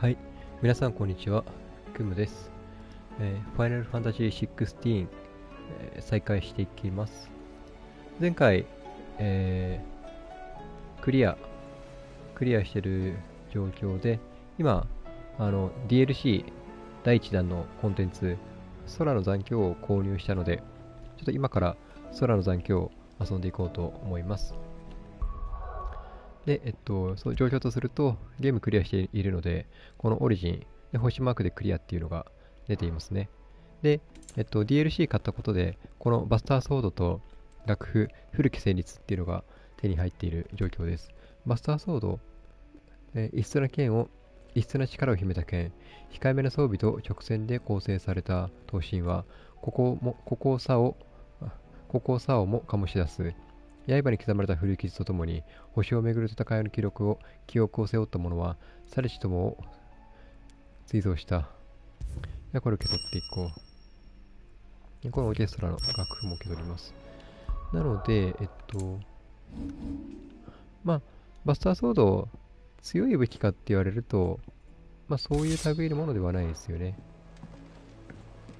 はい、皆さんこんにちは、クムです。ファイナルファンタジー16、再開していきます。前回、クリアしてる状況で、今、DLC 第一弾のコンテンツ、空の残響を購入したので、ちょっと今から空の残響を遊んでいこうと思います。で、そう状況とすると、ゲームクリアしているので、このオリジンで星マークでクリアっていうのが出ていますね。で、DLC 買ったことで、このバスターソードと楽譜、古き旋律っていうのが手に入っている状況です。バスターソード、異質な力を秘めた剣、控えめな装備と直線で構成された闘神は、孤高さをも醸し出す。刃に刻まれた古い傷とともに、星をめぐる戦いの記憶を背負った者は、されし友を追贈した。これを受け取っていこう。このオーケストラの楽譜も受け取ります。なので、バスターソード、強い武器かって言われると、そういう類のものではないですよね。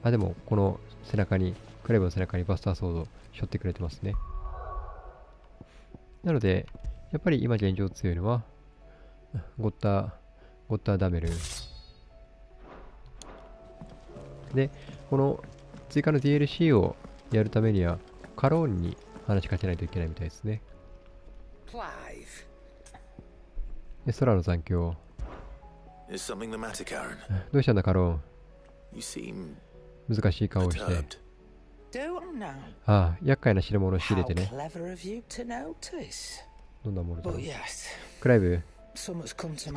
でも、このクライブの背中にバスターソード、背負ってくれてますね。なので、やっぱり今現状強いのは、ゴッターダメル。で、この追加の DLC をやるためには、カローンに話しかけないといけないみたいですね。で、空の残響。どうしたんだ、カローン。難しい顔をして。厄介な代物を仕入れてね。どんなものだろう。クライブ、少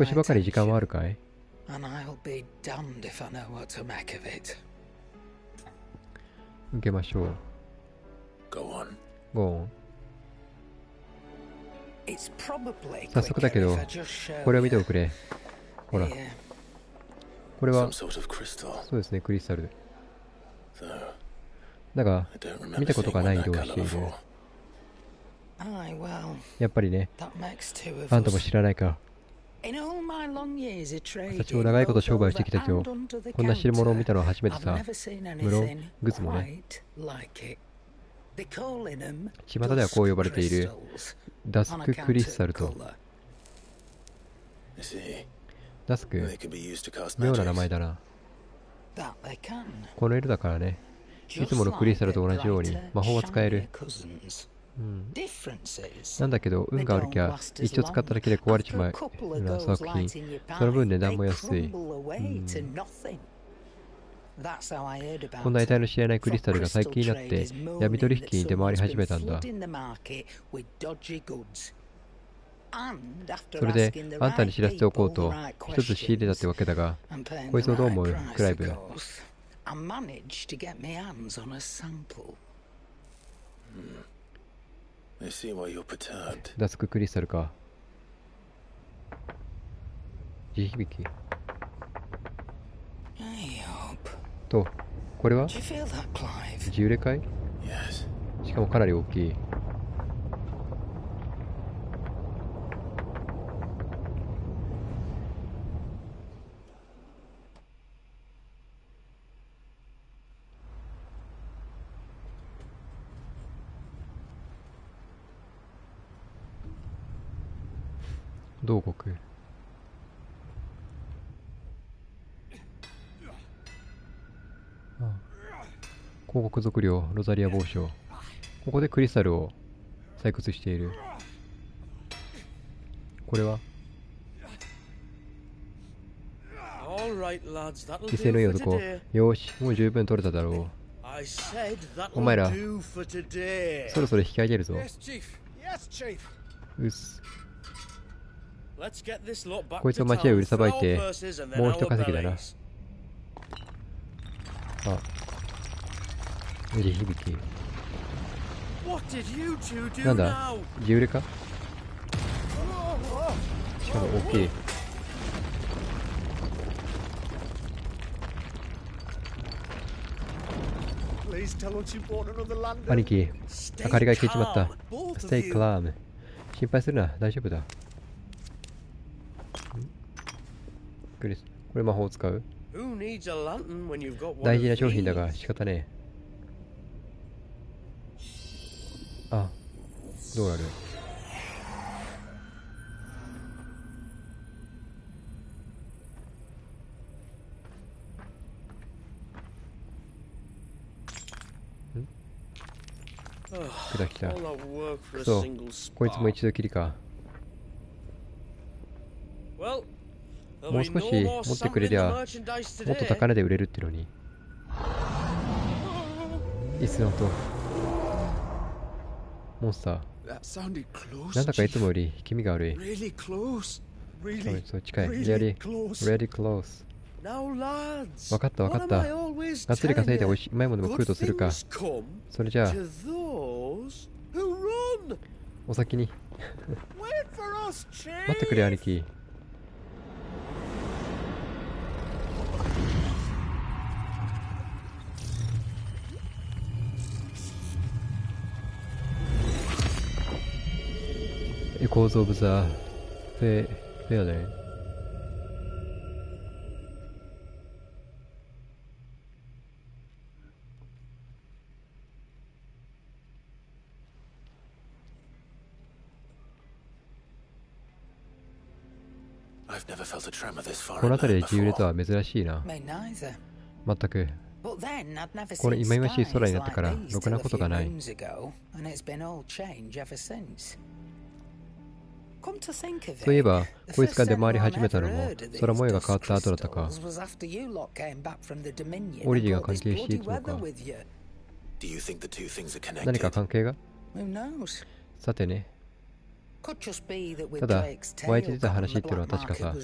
しばかり時間はあるかい？受けましょう。Go on。早速だけど、これを見ておくれ。ほら。これは、そうですね、クリスタル。だが、見たことがない色をしている。やっぱりね、あんたも知らないか。私も長いこと商売をしてきた今日、こんな代物を見たのは初めてさ。無論、グツもね。巷ではこう呼ばれている、ダスククリスタルと。ダスク、妙な名前だな。この色だからね。いつものクリスタルと同じように魔法は使える。なんだけど、運が悪きゃ一度使っただけで壊れちまうような作品。その分値段も安い。こんな得体の知れないクリスタルが最近になって闇取引に出回り始めたんだ。それであんたに知らせておこうと一つ仕入れたってわけだが、こいつをどう思う、クライブ。ダスククリスタルか。地響きと、これは地揺れかい？しかもかなり大きい。同国。広告属領ロザリア帽子。ここでクリスタルを採掘している。これは威勢のいい男。よし、もう十分取れただろう。お前らそろそろ引き上げるぞ。うっす。こいつを街へ売りさばいてもう一稼ぎだな。地響き。なんだ、地揺れか？しかも大きい。兄貴、明かりが消えちまった。ステイクラーム。心配するな、大丈夫だ。これ魔法を使う？大事な商品だが仕方ねえ。あ、どうなる？来た来た。くそ、こいつも一度きりか。もう少し持ってくれりゃもっと高値で売れるってのに。椅子の音。モンスター。なんだかいつもより気味が悪い。そう近い。Really close。わかったわかった。がっつり稼いでうまいものでも食うとするか。それじゃあお先に待ってくれ兄貴。エコーズ・オブ・ザ・フェアレン。この辺りで自由とは珍しいな。全く。この忌々しい空になってからろくなことがない。そういえばこいつが出回り始めたのも空模様が変わった後だったか。オリジンが関係しているのか。何か関係が？さてね。ただ湧いて出た話っていうのは確かさ、あん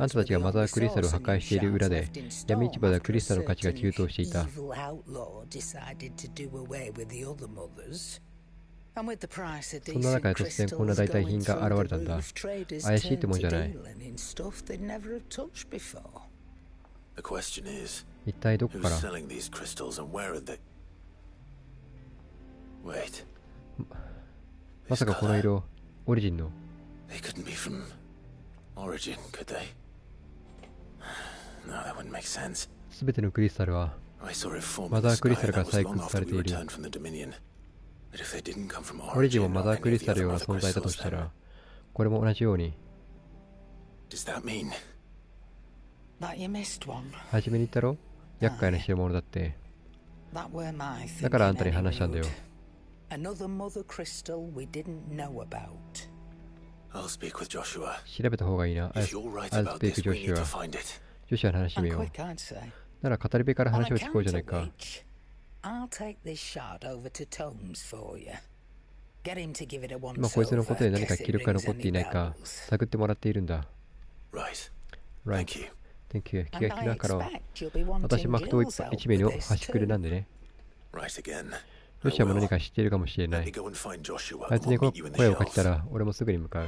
たたちがマザークリスタルを破壊している裏で闇市場ではクリスタルの価値が急騰していた。そんな中で突然こんな代替品が現れたんだ。怪しいってもんじゃない。一体どこから？まさかこの色、オリジンの。すべてのクリスタルはマザークリスタルから採掘されている。オリジンもマザークリスタルのような存在だとしたら、これも同じように。初めに言ったろ？厄介な代物だって。だからあんたに話したんだよ。調べた方がいいな。I'll speak Joshua。ジョシュアの話してみよう。なら語り部から話を聞こうじゃないか。今こいつのことで何か記録が残っていないか探ってもらっているんだ。Right。Thank you。気が利くなから。私マクト1名の端くれなんでね。ロシアも何か知っているかもしれない。あいつに声をかけたら俺もすぐに向かう。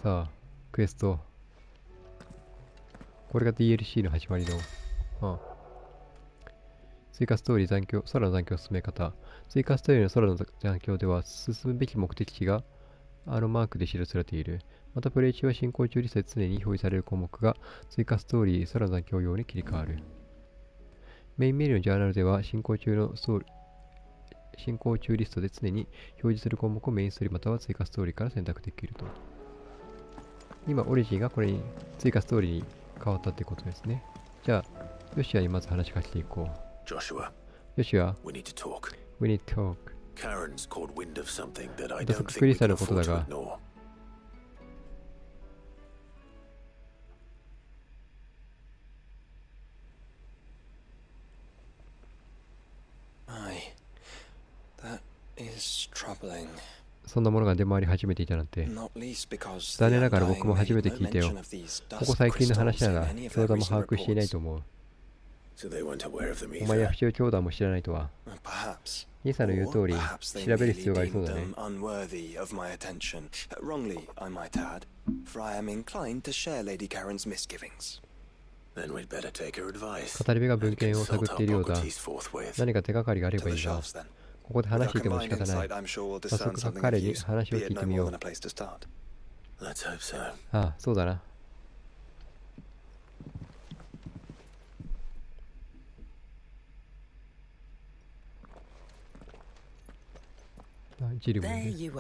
さあ、クエスト。これが DLC の始まりの。追加ストーリー残響、空の残響進め方。追加ストーリーの空の残響では進むべき目的地がマークで記されている。またプレイ中は進行中リストで常に表示される項目が追加ストーリー、空の残響用に切り替わる。メインメニューのジャーナルでは進行中リストで常に表示する項目をメインストーリーまたは追加ストーリーから選択できると。今、オリジンがこれに追加ストーリーに変わったってことですね。じゃあ、ヨシアにまず話しかけていこう。ヨシア、We need to talk。私はクリスタルのことだが、そんなものが出回り始めていたなんて。残念ながら僕も初めて聞いたよ。ここ最近の話なら教団も把握していないと思う。お前や不祥教団も知らないとは。兄さんの言う通り調べる必要がありそうだね。語り部が文献を探っているようだ。何か手がかりがあればいいが。ここで話していても仕方ない。早速彼に話を聞いてみよう。ああ、そうだな。ジルもいる。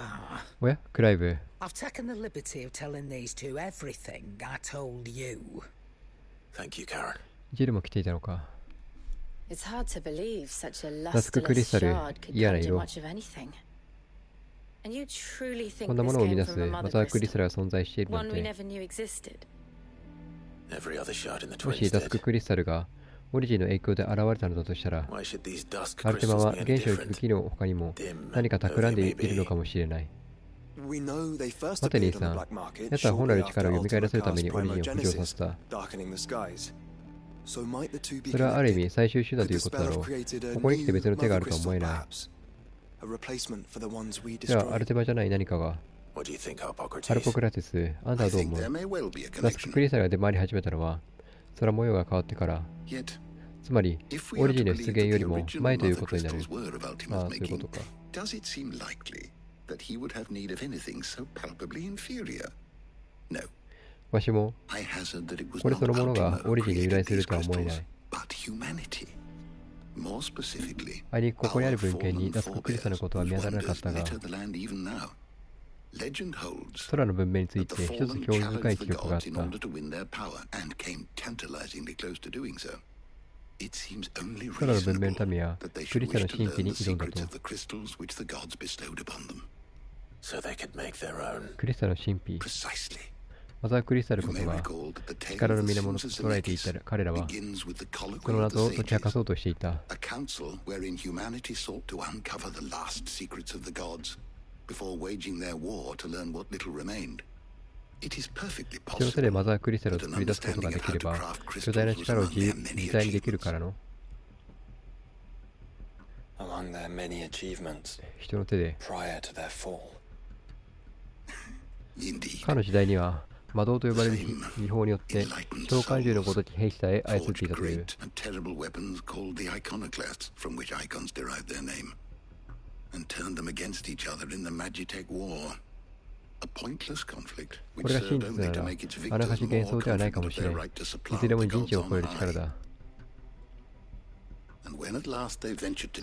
おや、クライブ。I've taken the liberty of telling these two everything I told you. Thank you, Karen. ジルも来ていたのか。 It's hard to believe such a ラスククリ lusterless スタル、 shard could 嫌な conjure 色。 much of anything. And you truly こ think んなも this のを生み came 出す from a マ mother ザークリスタ crystal? ルが存在しているなん One we て。 never knew existed. Every other shard in the も twins しダスク did. クリスタルがオリジンの影響で現れたのだとしたら、 Why should these dusk アルテマ crystals は be any 原子を聞く different? 機能他にも何か企んでいるのかもしれない。待て兄さん、奴は本来の力を蘇らせるためにオリジンを浮上させた。それはある意味最終手段ということだろう。ここに来て別の手があるとは思えない。ではアルテマじゃない何かが。 What do you think, ハルポ Harpocrates? クラテス、あんたはどう思う？ダスククリスタルが出回り始めたのは空模様が変わってから。つまりオリジンの出現よりも前ということになる。ああ、そういうことか。わしもこれそのものがオリジンに由来するとは思えない。あいにくここにある文献にダスククリスタルのことは見当たらなかったが、空の文明について一つ興味深い記憶があった。空の文明のためやクリスタルの神秘に挑んだと。クリスタルの神秘。マザークリスタルこそが力の源と捉えていた彼らはその謎を解き明かそうとしていた。人の手でマザークリスタルを作り出すことができれば巨大な力を自在にできるからの。人の手でかの時代には魔導と呼ばれる技法によって召喚獣のごとき兵士さえ操っていたという。これが真実ならあながち幻想ではないかもしれん。いずれも人知を超える力だ。そ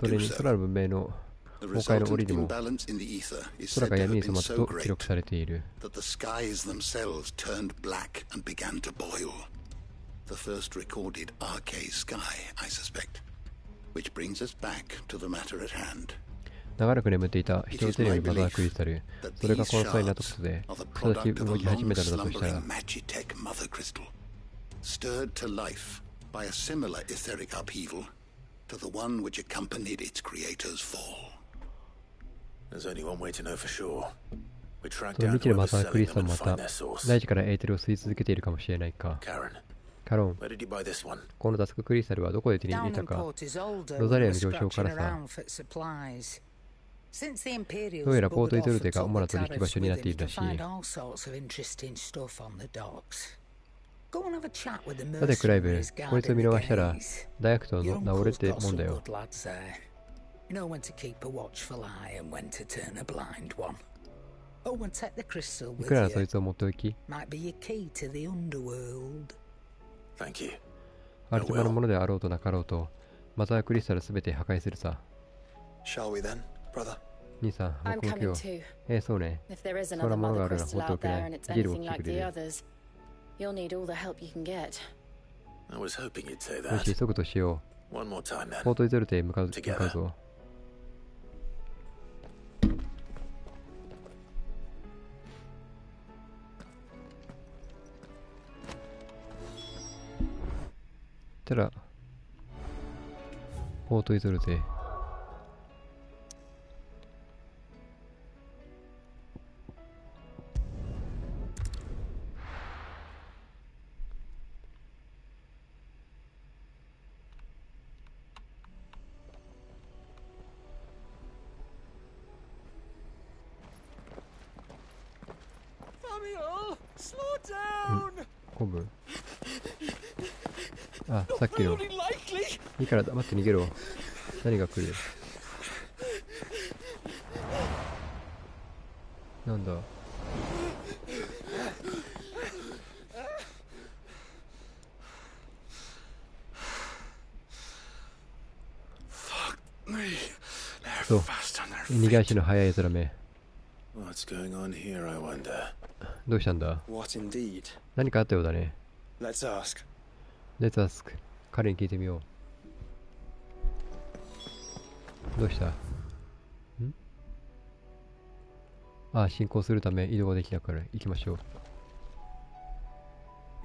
れに空の文明の崩壊の折にも空が闇に染まったと記録されている。長らく眠っていた人の手によるマザークリスタル、それがこの際になったことで再び動き始めたのだとしたら、その未知のマザークリスタルもまた大地からエーテルを吸い続けているかもしれないか。カロン、このダスククリスタルはどこで手に入れたか。ロザリアの上昇からさ。どうやらポートイゾルテが主な取引場所になっているらしい。さてクライブ、こいつを見逃したら大悪党の治れってもんだよ。いくらそいつを持っておき、アルテマのものであろうとなかろうとマザークリスタルすべて破壊するさ。兄さん、僕も今日。そうね。そんなものがあるなら放っておけない。ジルも来てくれる。よし、急ぐとしよう。ポートイゾルテへ向かうぞ。たら、ポートイゾルテ。コブ。あ、さっきの。いいから黙って逃げろ。何が来る？なんだ。そう。逃げ足の速いやつらめ。What's going on here, I wonder? どうしたんだ？ What indeed? 何かあったようだね。Let's ask. Let's ask. 彼に聞いてみよう。どうした？ああ、進行するため移動ができたから行きましょう。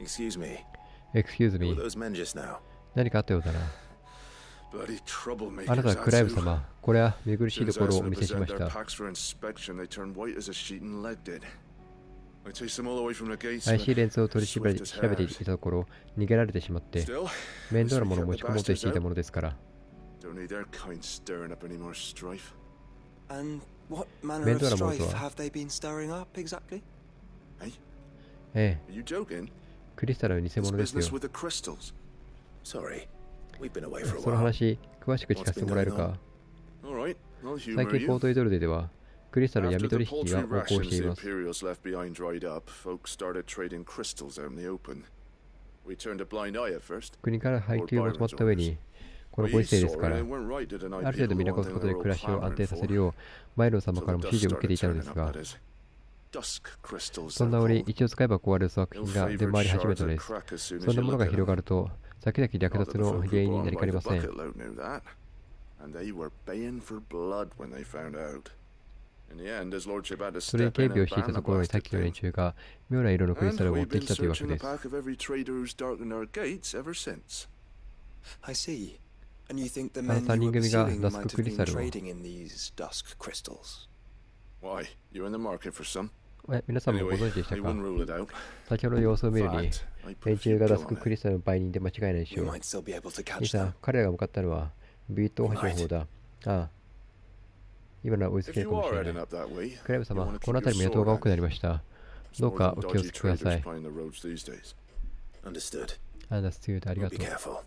Excuse me. Excuse Who me. were those men just now? 何かあったようだな。 Bloody troublemakers. あなたはクライブ様。これは見苦しいところをお見せしまし Their た。 packs for inspection, they turned white as a sheet and legged it. I chased them all away from the gates. IC レンズを取り Swift 調べてい as たところ逃げられてしまって Still, 面倒なものを持ち込もうとしていたものですから。 don't need their kind stirring up any more strife. And what manner of Mentor strife Motor. have they been stirring up exactly? Hey, ええ、 are you joking? クリスタルの偽 This 物ですよ。 business with the crystals. Sorry, we've been away for a その while. 話詳しく聞かせてもらえるか。 All right, I'll 最 humor 近ポー you. トイドルデではクリスタルの After 闇 the 取引が paltry 横行してい rations ま the す。 Imperials left behind dried up, folks started trading crystals out in the open. We turned a blind eye at first. 国から配給を求まった上にこのご時世ですから、ある程度見残すことで暮らしを安定させるようマイロン様からも指示を受けていたのですが、そんな折一度使えば壊れる粗悪品が出回り始めたのです。そんなものが広がると先々略奪の原因になりかねません。 And they were baying for blood when they found out. In the end, his lordship had to それに step 警 in 備を and していた ban と the ころに blasted 先の連 things. 中が妙な色のクリスタ And ルを持っ we've て been きたというわけ searching で the す。 back of every trader who's darkened our gates ever since. I see. And you think the あ men の3 you 人 were 組が pursuing ダ might スク have クリスタ been ルを trading in these dusk crystals? Why? You in the market for some? 皆さんもご Anyway, 存知でした I か？ wouldn't rule it out. 先ほどの様子を見る In に fact, I put a 連 few 中がダ bill スク on クリ it. スタルの売人で間違いないでし We ょう。 might still be able to 兄 catch さ them. ん、彼らが向かったのはビート大橋の方だ。ああ、今のは追いつ If ける you かもし are れ heading ない。 up that way, クライブ you 様、 want to この keep 辺り your も野党 sword が多 handy. くなりました。 There's どう more か than お気を dodgy つけくださ traders い。 plying the roads these days. Understood. あ、ダステュードありが But と be う。 careful.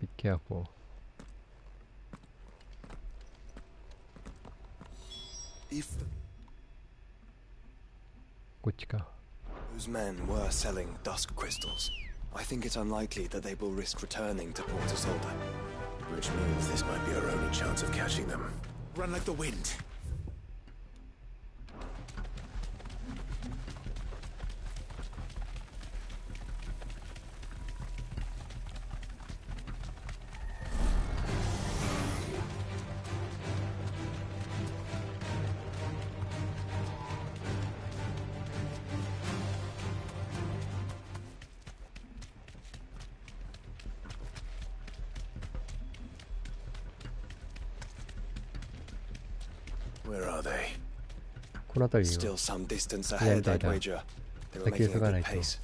Be careful。If こっちか。 those men were selling dusk crystals, I think it's unlikely that they will risk returning to Port Isolde. Which means this might be our only chance of catching them. Run like the wind. この辺りに Still は some distance Yeah, ahead, I'd Dada. wager. They were Like you making a forgot good I told. pace.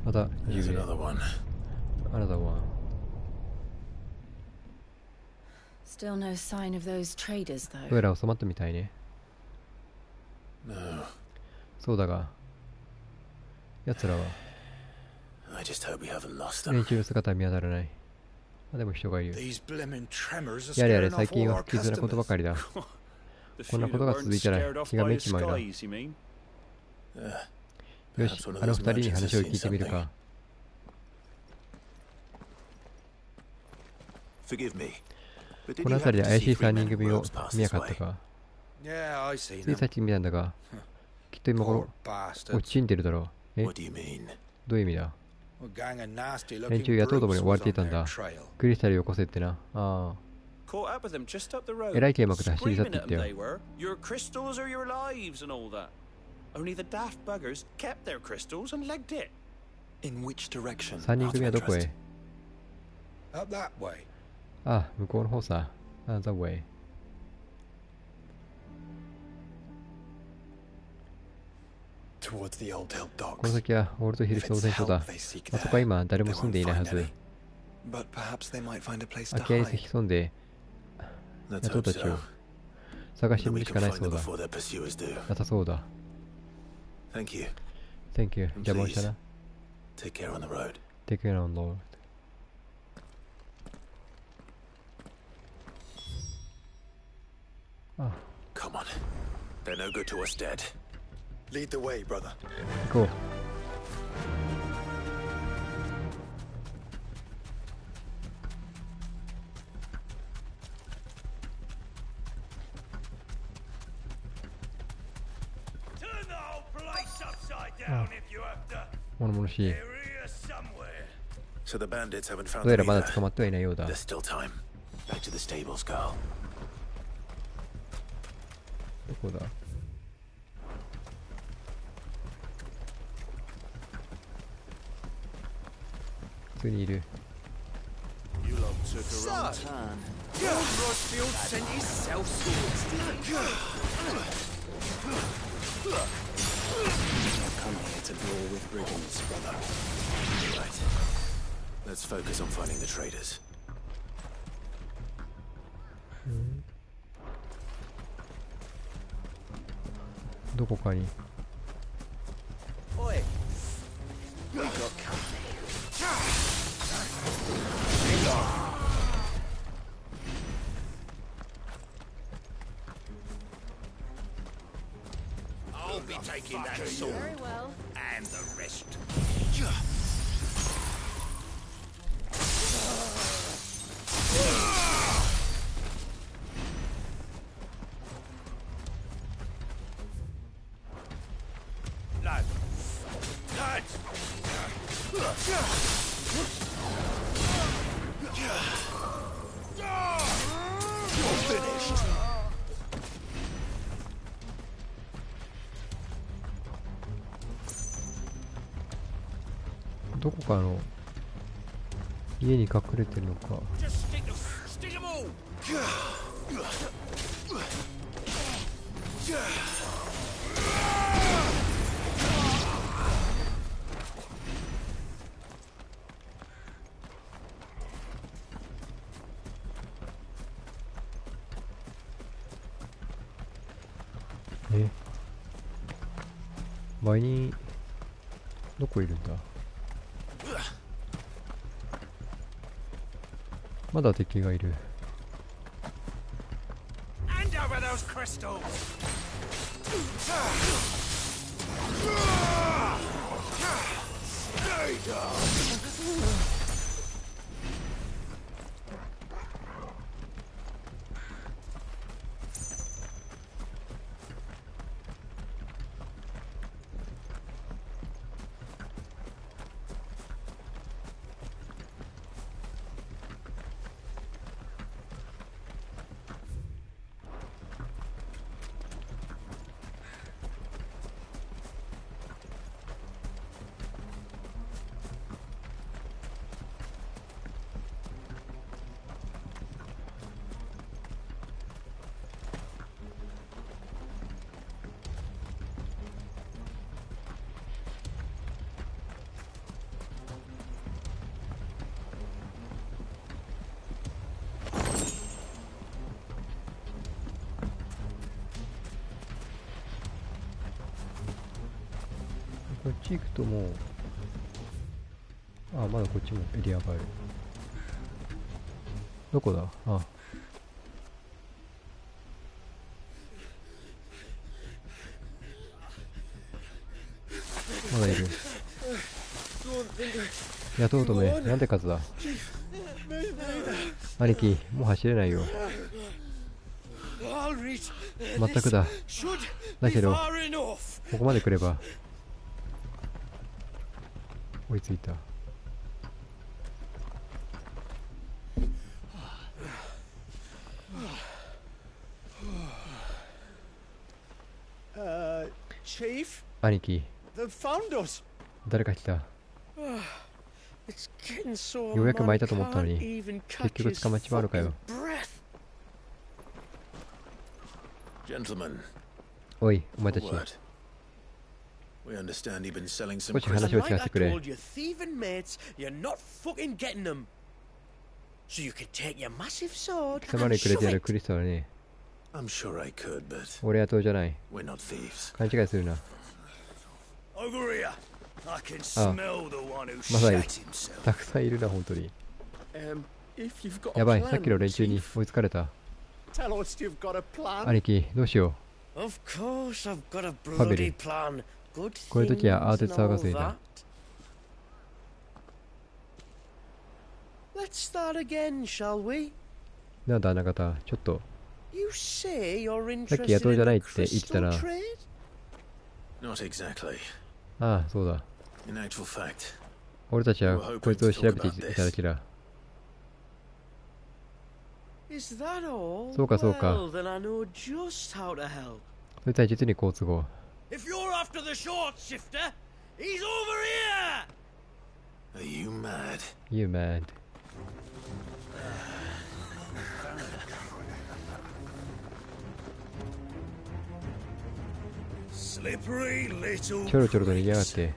また There's 10 another one. あなたは Still no sign of those traders, どう though. やら収まったみたいね。 No. そうだが奴らは I just hope we haven't lost 連 them. 中の姿は見当たらない。あ、でも人がいる。 These blimmin' tremors are やれやれ scaring 最 off 近 all は our 不吉なことば customers. かりだ。 The こんな few こと that が weren't 続いたら scared off 気が by め the ちまいだ。 skies, you mean? よし、あの二人に話を聞いてみるか。 Forgive me. But did この you 辺り happen で to 怪し see い three 3 men 人 in 組を robes pass 見な this かった way? か。 Yeah, I seen つい them. さっき見たんだが、きっと今 Poor 頃 bastards. 落ちんでるだろう。え、 What do you mean? どういう意味だ？ A gang of nasty 連 looking 中雇うともに brutes 追わ was れていた on ん their だ。 trail. クリスタルよこせってな。ああ。 Caught up with them just up the road. えらい剣幕で走り去ってい Screaming った at よ them they were. Your crystals are your lives and all that. Only the daft buggers kept their crystals and legged it. In which direction? 3人 out 組 of はどこ interest? へ？ Up that way. ああ、向こうの方さ。ああ、ザ・ウェイ。 Towards the old hill この docks. 先はオールドヒル If 造 it's 船所 help だ。 they seek あそこは there, 今誰 they も住んで won't いないは find ず。 any. But perhaps they might find a place to 空き家に hide. 潜んで Let's 野党 hope たちを so. 探して And み we るし can かない find そう them だ。 before their pursuers do. なさそうだ。 Thank you. Thank you. 邪魔をしたな。 Take care on the road. Take care on the road. あ、 Come on. They're no good to us dead. Lead the way, brother. 行こう。物々しい。 So the bandits haven't found どうや them らまだ either. 捕まってはいないようだ。 There's still time. Back to the stables, girl. どこだ。普通にいる。 You lot took a wrong turn. Rosfield sent his sellswords. Come here to brawl with brigands, brother. Right. Let's focus on finding the traitors. どこかに。 Oi. We got company. I'll be taking that sword Very well. and the rest. Lads. Lads. You're finished. どこかの家に隠れてるのか。 Just stick them all. 倍にどこいるんだ。まだ敵がいる。 Hand over those crystals. こっち行くともう、あ、まだこっちもエリアがある。どこだ。あ、まだいる。雇うとめ、なんて数だ。兄貴、もう走れないよ。全くだ。だけど、ここまで来れば追いついた。Chief, 兄貴、 they've found us. 誰か来た。 It's getting so ようやく man 巻いたと思ったの can't に、 even 結 catch 局 his 捕まっちまうのかよ。 fucking breath. Gentlemen, おい、お前たち、 word. We understand you've been selling some 少し話を聞かせてくれ。 Like I told your thieving mates, you're not fucking getting them. So you could take your massive sword 貴様 and にくれて shove やる it. クリスタルはね、 I'm sure I could, but 俺は党じゃない。 we're not thieves. 勘違いするな。 Over here. I can Oh. smell the one who まさに shat himself. たくさんいるな、本当に。 If you've got やばい、さっきの連中に追いつかれた。 tell us you've got a plan. 兄貴、どうしよ Of course, I've got a Family. bloody plan. Good こういう時は things 慌て and て騒が all せいだ。 that. Let's start again, shall we? なんだ、あなた、ちょっと。 You say you're さっき野 interested 党じゃ in ないっ the て言ってた crystal な。 trade? Not exactly. ああ、そうだ。 In actual fact, 俺たちはこいつを調べていただけだ。 Is that all? そうかそうか。 Well, then I know just how to help. そいつは実に好都合。 If you're after the short shifter, he's over here! are you mad? You mad. Slippery little ちょろちょろと逃げやがって。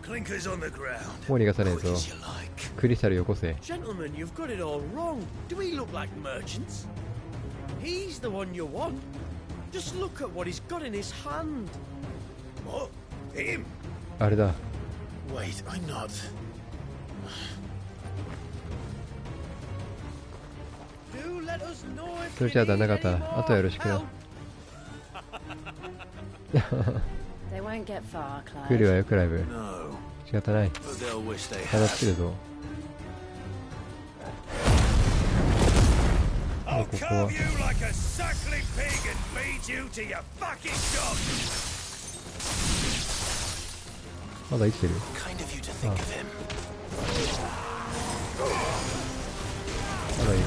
clinkers on the ground. もう逃がさねえ Quick ぞ。 as you like. クリスタルよこせ。 Gentlemen, you've got it all wrong. Do we look like merchants? He's the one you want. Just look at what he's got in his hand. What? Him? あれだ。 Wait, I'm not. Do let us know if それ you じゃあ旦 need 那 any 方、あとはよろしくな。 help. They won't get far, 来る Clive. わよ、クライブ。 No, 仕方ない。 but they'll wish they ただ had. つくるぞ。 I'll ここ carve は。 you like a suckling pig and feed you to your fucking dog. まだ生きてる。 Kind of you to think of him. まだいる。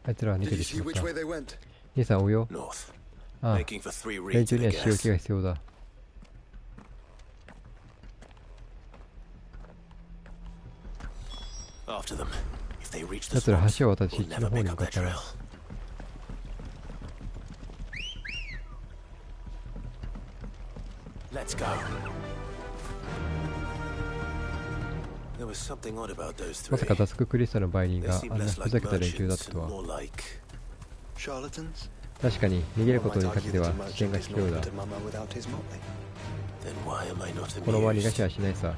あいつらは逃 Did げ you てし see まっ which た。 way they went? 兄さん追うよ。 North. ああ、 Making for 3連 reeds 中 in に a は仕置き gas. が必要だ。 After them. If they reach the 奴ら swamps, 橋を渡し we'll 一の never 方に pick 向 up かっ their たな。 trail. Let's go. There was something odd about those ま three. さかダスククリスタルの売人 They があ seem んな less ふざ like けた連中だった merchants と and は。 more like Charlatans? 確かに逃げる Or ことに might かけ argue て that は a 危険 merchant が is 必 no 要 good だ。 to Mama without his motley. then why am I not このまま逃が amused? しはしないさ。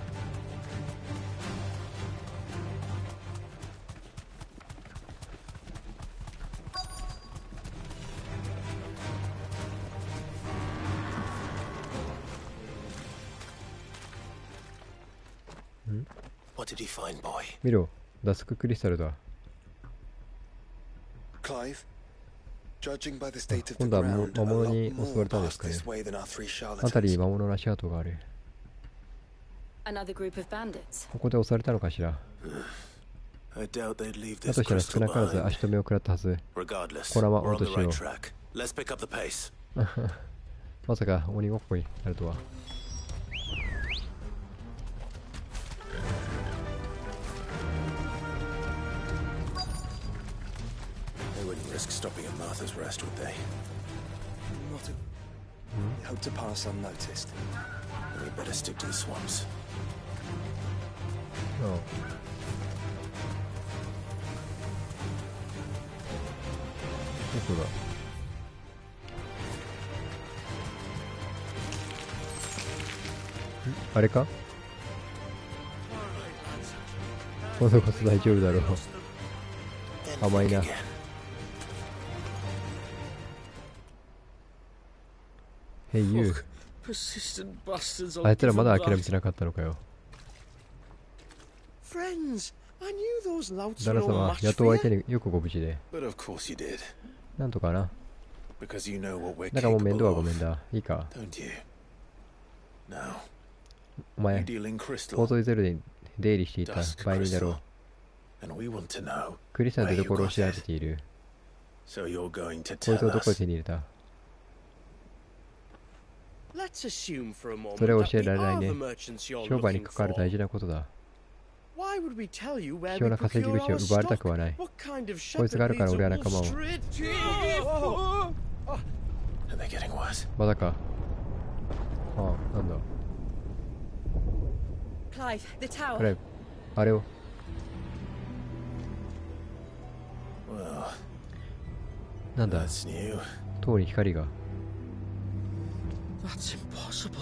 What did he find, boy? 見ろ、ダスククリスタルだ。 Clive? Judging by the state of the 今度は ground, a 魔物 lot に襲わ more れたんです passed かね。 this way than our three あたりに charlatans. 魔物の足跡がある。 Another group of bandits. ここで襲われたのかしら。 I doubt they'd leave だ this としたら少 crystal なからず behind. 足止めを食らったはず。 Regardless, これは we're on the 落としよう。 right track. Let's pick up the pace. まさか鬼ごっこになるとは。 They wouldn't risk stopping at Martha's Rest, would they? Not a... We hope to pass unnoticed. Then we'd better stick to the swamps. うん。どこだ。あれか。今度こそ大丈夫だろう。 Then 甘い think な。 again. へいゆう。 Persistent bastards. I'll あいつら give ま them だ諦め that. てなかったのかよ。 Friends, I knew those louts 旦 were 那 no 様、 match 野 for 党相手 you. によくご無事で。 But of course you did. なんとかな。 Because you know what we're だからもう面倒 capable はご of, めんだ。いいか。 don't you? Now, お you 前、 deal in ポー crystal トイゼルで出入りしていた Dusk 売人だろ crystal. And we want to know クリスタルの where 出 you 所を got 調べ it. ている。 So you're going to こいつ tell をどこで us. 手に入れた？ Let's assume for a moment それを that 教え we られない are the ね。 merchants you're 商売に looking 関わる大 for. 事なことだ。 Why would we tell you where 貴重 we な稼ぎ procure 口を our 奪われたく stock? はない。 What kind of こいつがあ shepherd るから leads 俺 a は wolf 仲間を。 straight? Are they getting worse? まだか。ああ、なんだ。 Clive, the tower. あれ、あれを。 Well, なんだ。 that's new. 塔に光が。 That's impossible.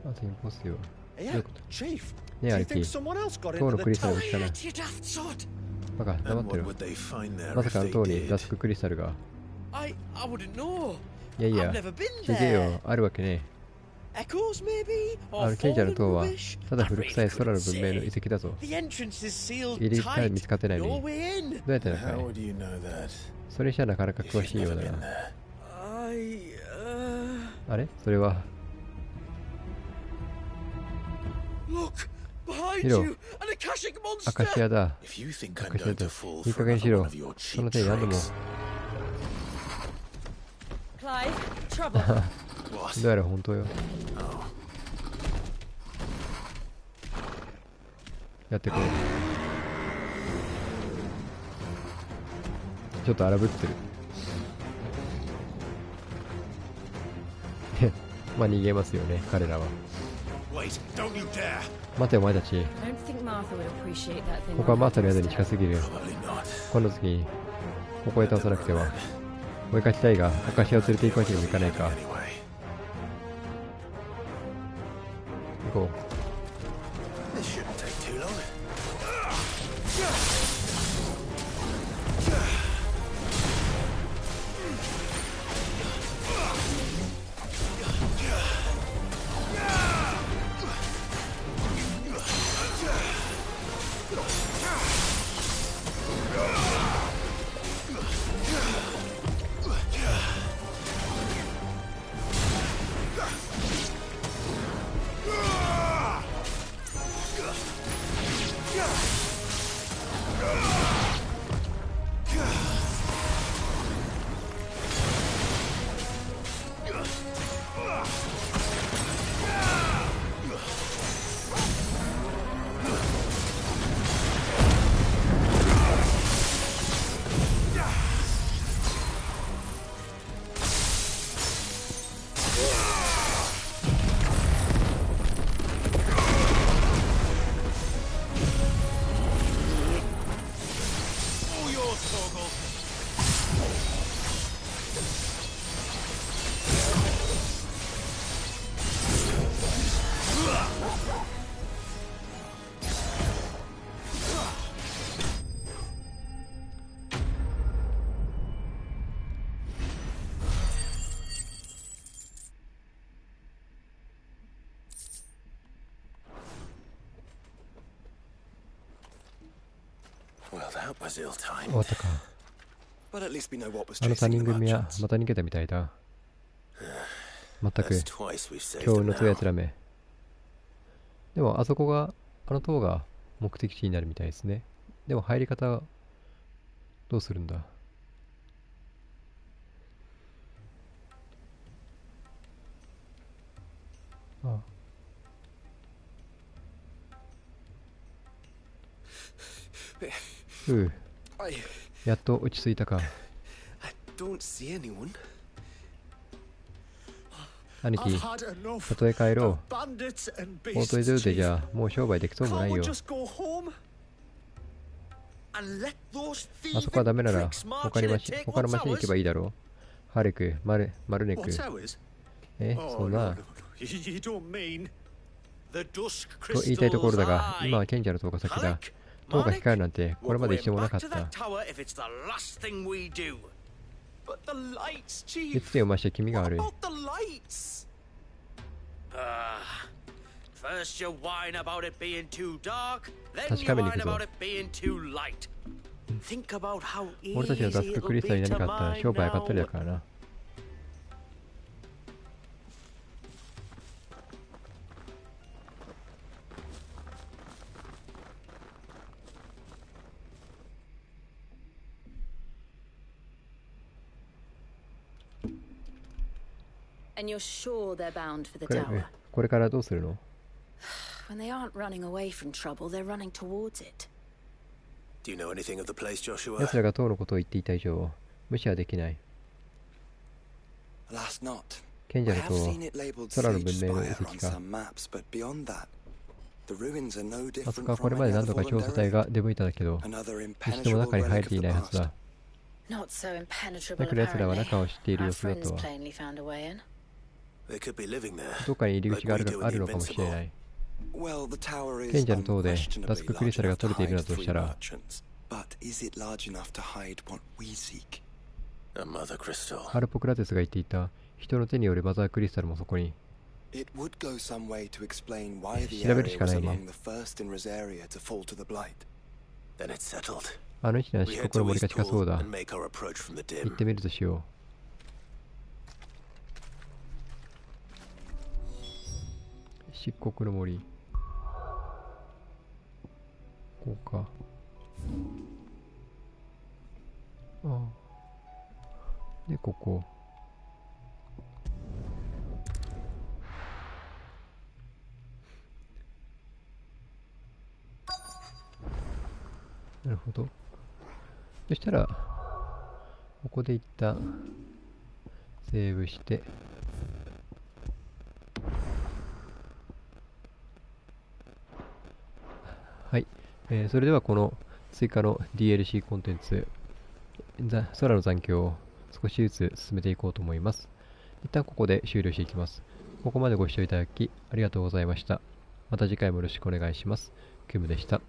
あとインポスよ。 Yeah, Chief. ねえ、 Do 兄 you 貴。 think someone else got 塔 into の the クリスタル tower? を聞かない。 You daft sod. バカ、黙 And って what ろ。 would they find there まさ if かの they 塔に did? ダスククリスタルが。 I wouldn't know. いやいや I've never been 聞いてよ there. あるわけね Echoes, maybe? あ Or の賢者の fallen 塔は rubbish? ただ I 古 really 臭い空の couldn't 文明の遺 say. 跡だぞ The entrance is sealed 入り口から見 tight. つかってないの No にど way in. うやってなのか How い would you know that それじゃなかなか if 詳 you've しいよう never だ been な there? I, あれそれは Look! Behind Hiro. you! An Akashic アカシ monster! アだ If you think ア I'm カシア going だ to fall いい for 加減し another ろ one of your その cheap 手に何度も tricks, Clive, trouble. ど what? うやら本当よ Oh, やってくれちょっと荒ぶってるまあ逃げますよね彼らは Wait, don't you dare! 待てお前たち I don't think Martha would appreciate that thing. ここは on マー her タの宿に doorstep. 近すぎる probably not. 今度次にここへ倒さなくては追いかけたいがアカシアを連れて行くわけにもいかないか Anyway, 行こ this shouldn't take too long. 終わったか But at least we know what was あの3 chasing 人 the 組は merchants. また逃げたみたいだ全く That's twice we've saved 強 them 運の強い now. やつらめでもあそこがあの塔が目的地になるみたいですねでも入り方どうするんだあうう I やっと落ち着いたか don't see anyone. 兄貴 I've had enough たとえ帰ろ of bandits and うオートイ beasts, ドゥで Chief. じゃもう商売できそうもない Can't we よ just go home? And let those あそこはダメなら pricks march 他 in に and 町 take 他の what's 町に行けば ours? いいだろうハレクマルネク What's ours? え Oh, そん no, な no, no. You don't mean the dusk と言いたいところだが crystals, 今は aye. 賢者の塔が先だ Halleck, 塔が Marnik, 光るなんてこれまで we're 一度も going なかっ back to た that tower if it's the last thing we do. But the lights, い Chief. つでもまして気味が What 悪い about the lights? First you whine about it being too dark, then 確 you かめに行 whine くぞ about it being too light. Think about how 俺たちが easy ダスク it'll クリスタル be にな to かったら mine 商売上がったりだ now. からな And you're sure they're bound for the これ tower? これからどうするの？ When they aren't running away from trouble, they're running towards it. Do you know anything of the place, Joshua? 奴らが塔のことを言っていた以上、無視はできない。 Last not. 賢 I 者の have 塔は seen it labeled 空の Sage 文明の遺 Spire 跡 on か。 some maps, but beyond that, the ruins are no あそ different こはこれ from まで any 何 other 度か調査 fallen 隊 derelict. が出向いただけど、 Another 一度も impenetrable 中に入れ relic てい of ない the はずだ。 Not so impenetrable, だけど奴らは apparently. 中を知っている Our 様子だ friends とは。 plainly found a way in. They could be living there. どっかに入り口があ Like る we do あ in る the のかもしれな Invincible. い。 Well, the tower is 賢者の塔でダス unquestionably ククリスタル large が取 enough れている to のだと hide した three ら、 merchants. But is it large enough to hide what we seek? A mother crystal. ハルポクラテスが言っていた人の手によるマザークリスタルもそこに。 It would go some way to explain why the 調べる area しか was ないね。 among the first in Rosaria to fall to the blight. Then it's settled. あの位置なら We 漆 head 黒の to 森が近そう Eastpool だ。 and make our approach from the 行 dim. ってみるとしよう。漆黒の森。こうか。ああ。で、ここ。なるほど。そしたら、ここで一旦セーブして、はい。それではこの追加の DLC コンテンツ、空の残響を少しずつ進めていこうと思います。一旦ここで終了していきます。ここまでご視聴いただきありがとうございました。また次回もよろしくお願いします。クムでした。